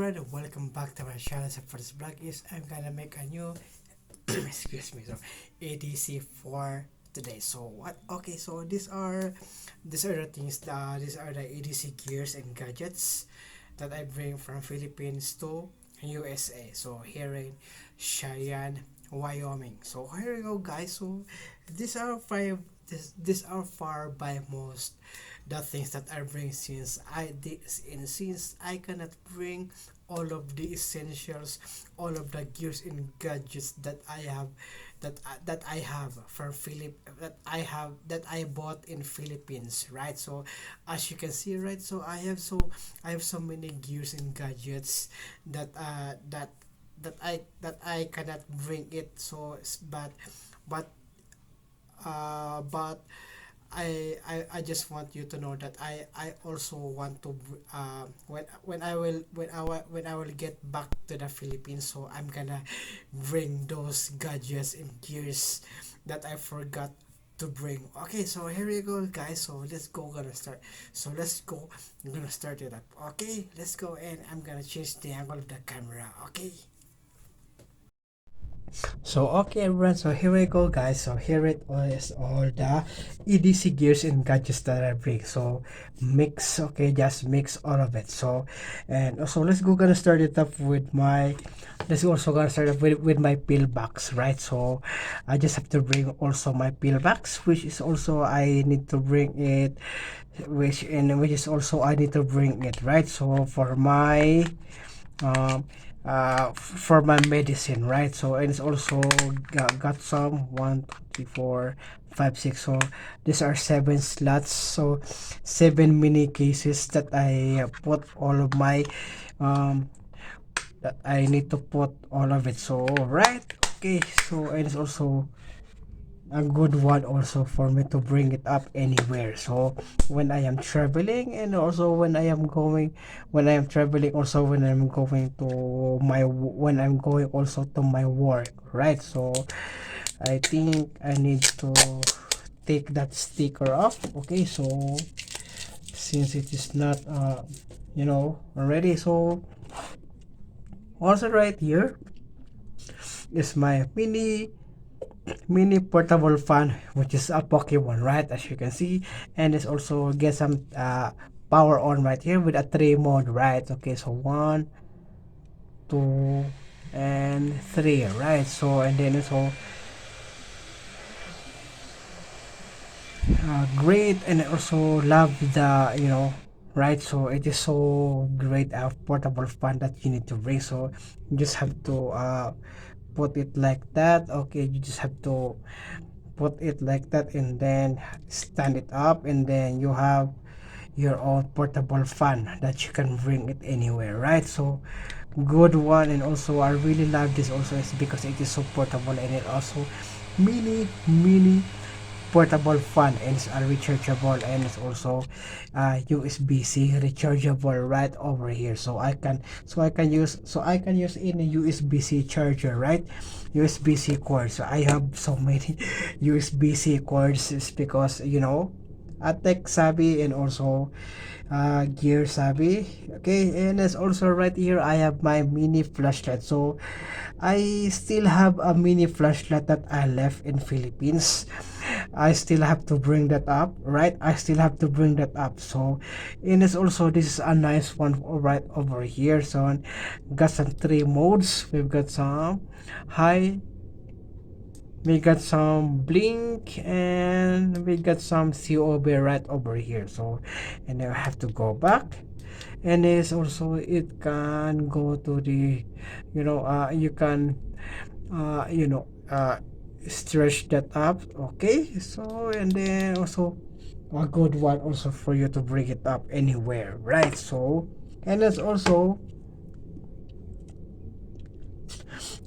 everyone, welcome back to my channel. So for this vlog is I'm gonna make a new excuse me, so EDC for today. So what? Okay, so these are the things. These are the EDC gears and gadgets that I bring from Philippines to USA. So here in Cheyenne, Wyoming. So here we go, guys. So these are five. These are far by most the things that I bring since I cannot bring all of the essentials, all of the gears and gadgets that I have that I have from that I bought in Philippines, right? So as you can see, right, so I have so many gears and gadgets that I cannot bring it. But but I just want you to know that I also want to when I will get back to the Philippines, so I'm gonna bring those gadgets and gears that I forgot to bring. Okay, so here we go, guys. So let's go. Gonna start. So let's go. I'm gonna start it up. Okay, let's go, and I'm gonna change the angle of the camera. Okay. So okay everyone, so here we go, guys. So here it is, all the EDC gears and gadgets that I bring. So mix, okay, just mix all of it. So and also let's go gonna start it up with my let's also gonna start up with my pillbox, right? So I just have to bring also my pillbox, which is also I need to bring it, which is also I need to bring it, right? So um for my medicine, right? So and it's also got some 1 2 3 4 5 6. So these are 7 slots, so 7 mini cases that I put all of my um that I need to put all of it. So right, okay, so and it's also a good one also for me to bring it up anywhere. So when I am traveling, and also when I am traveling, also when I'm going to when I'm going also to my work, right? So I think I need to take that sticker off. Okay, so since it is not already. So also right here is my mini portable fan, which is a Pokemon, right, as you can see. And it's also get some power on right here with a 3 mode, right? Okay, so 1 2 and 3, right? So and then it's all great, and I also love the right. So it is so great, portable fan that you need to bring. So you just have to put it like that. Okay, you just have to put it like that, and then stand it up, and then you have your own portable fan that you can bring it anywhere, right? So good one. And also I really love this also is because it is so portable, and it also mini portable fan, and it's a rechargeable, and it's also USB-C rechargeable right over here. So I can use in a USB-C charger, right? USB-C cord. So I have so many USB-C cords, is because a tech savvy, and also gear savvy. Okay, and it's also right here I have my mini flashlight. So I still have a mini flashlight that I left in Philippines. I still have to bring that up, right? I still have to bring that up. So and it's also, this is a nice one right over here. So got some 3 modes. We've got some high, we got some blink, and we got some COB right over here. So and I have to go back, and it's also, it can go to the you can uh you know uh stretch that up. Okay, so and then also a good one also for you to bring it up anywhere, right? So and it's also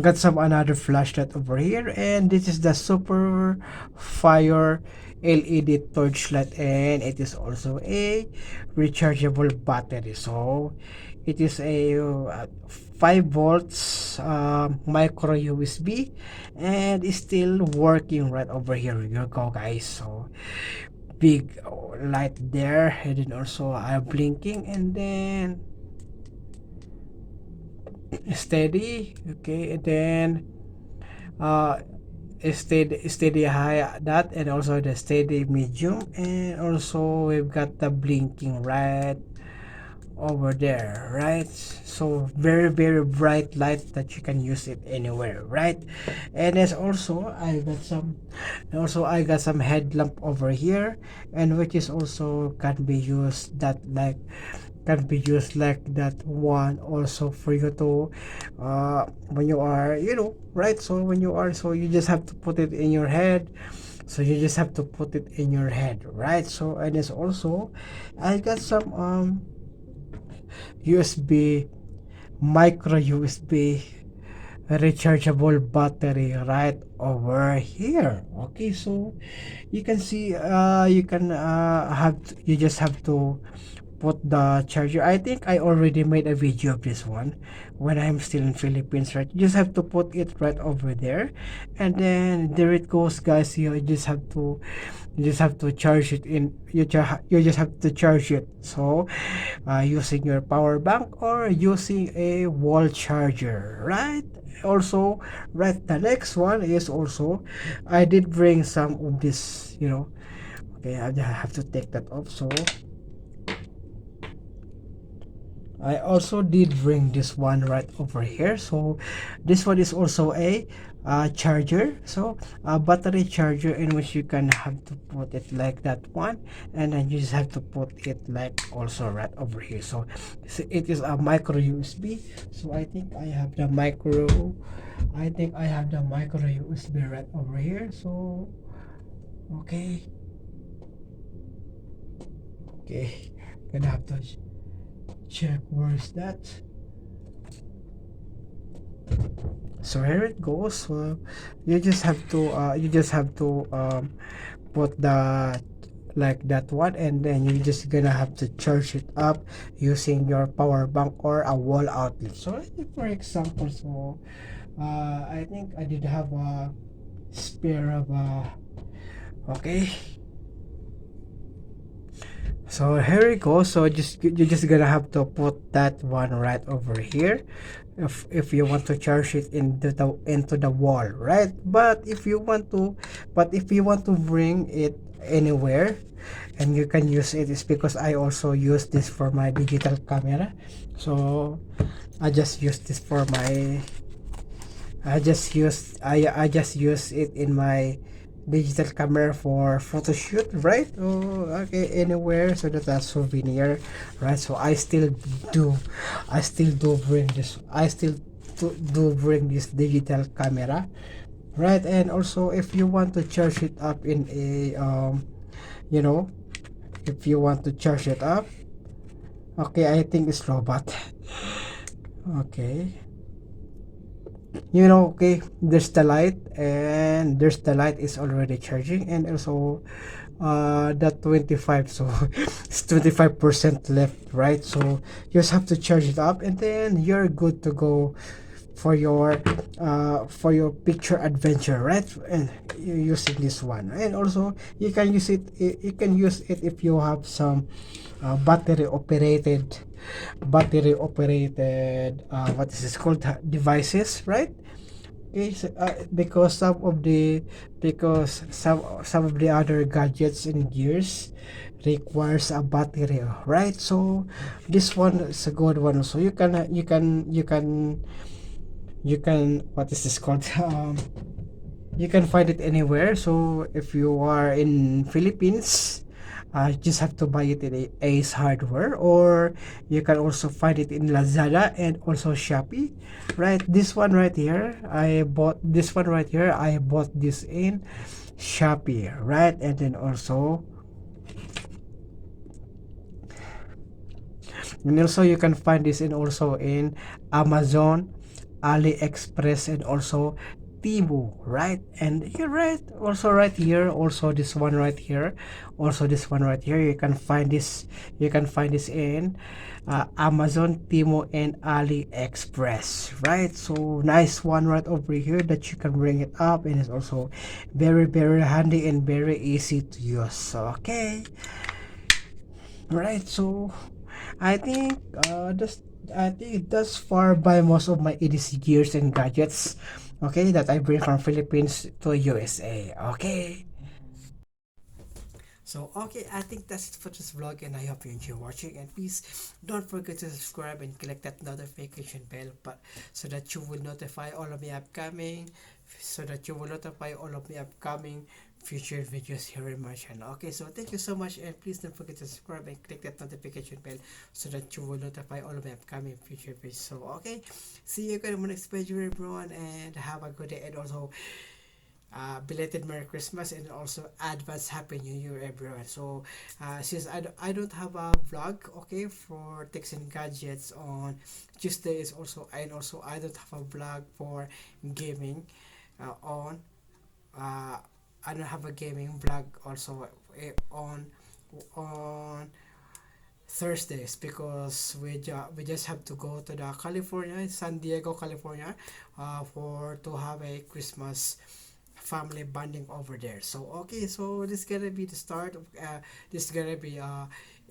got some another flashlight over here, and this is the super fire LED torchlight, and it is also a rechargeable battery. So it is a 5 volts micro USB, and it's still working right over here. You go, guys. So big light there, and then also blinking, and then steady, okay, and then uh steady high, that, and also the steady medium, and also we've got the blinking right over there, right? So very very bright light that you can use it anywhere, right? And there's also I got some headlamp over here, and which is also can be used that like can be used like that one also for you to when you are, right? So when you are, so you just have to put it in your head. So you just have to put it in your head, right? So and there's also I got some USB, micro USB rechargeable battery right over here. Okay, so you can see you can you just have to put the charger. I think I already made a video of this one when I'm still in Philippines, right? You just have to put it right over there, and then there it goes, guys. You just have to charge it in. You just have to charge it. So using your power bank or using a wall charger, right? Also, right, the next one is also I did bring some of this, okay, I have to take that off. So I also did bring this one right over here. So this one is also a charger, so a battery charger, in which you can have to put it like that one, and then you just have to put it like also right over here. So it is a micro USB. So I think I have the micro USB right over here. So okay, okay, gonna have to check where is that. So here it goes. So you just have to put the like that one, and then you're just gonna have to charge it up using your power bank or a wall outlet. So for example, so I think I did have a spare of okay. So here it goes. So you're just gonna have to put that one right over here if you want to charge it into the wall, right? But if you want to bring it anywhere and you can use it, is because I also use this for my digital camera. So I just use this for my I just use it in my digital camera for photo shoot, right? Oh, okay, anywhere, so that's a souvenir, right? So I still do bring this. Do bring this digital camera, right? And also, if you want to charge it up in a you know, if you want to charge it up, okay, I think it's robot. Okay, okay, there's the light, and there's the light is already charging, and also that 25, so it's 25% left, right? So you just have to charge it up, and then you're good to go for your picture adventure, right? And you're using this one, and also you can use it if you have some battery operated what is this called, devices, right? Is because some of the other gadgets and gears requires a battery, right? So this one is a good one. So you can what is this called you can find it anywhere. So if you are in Philippines, you just have to buy it in Ace Hardware, or you can also find it in Lazada and also Shopee, right? This one right here, I bought this in Shopee, right? And then also you can find this in Amazon, AliExpress, and also Timu, right? And here, right, also right here, also this one right here, you can find this in Amazon, Timu, and AliExpress, right? So nice one right over here that you can bring it up, and it's also very very handy and very easy to use. Okay, right? So I think I think that's far by most of my EDC gears and gadgets, okay, that I bring from Philippines to USA. Okay. So okay, I think that's it for this vlog, and I hope you enjoy watching, and please don't forget to subscribe and click that notification bell, but so that you will notify all of my upcoming future videos here in my channel. Okay, so thank you so much, and please don't forget to subscribe and click that notification bell so that you will notify all of my upcoming future videos. So okay, see you again in my next video, everyone, and have a good day, and also belated Merry Christmas and also advance Happy New Year, everyone. So since I don't have a vlog, okay, for techs and gadgets on Tuesdays also, and also I don't have a vlog for gaming on I don't have a gaming vlog also on Thursdays, because we just have to go to the California, San Diego, California, for to have a Christmas family bonding over there. So okay, so this is gonna be the start of this is gonna be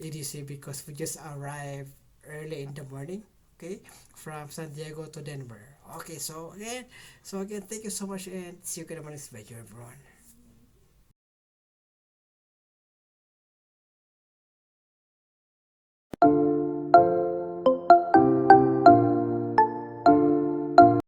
EDC, because we just arrived early in the morning, okay, from San Diego to Denver. Okay, so again, thank you so much, and see you again in the next video, everyone.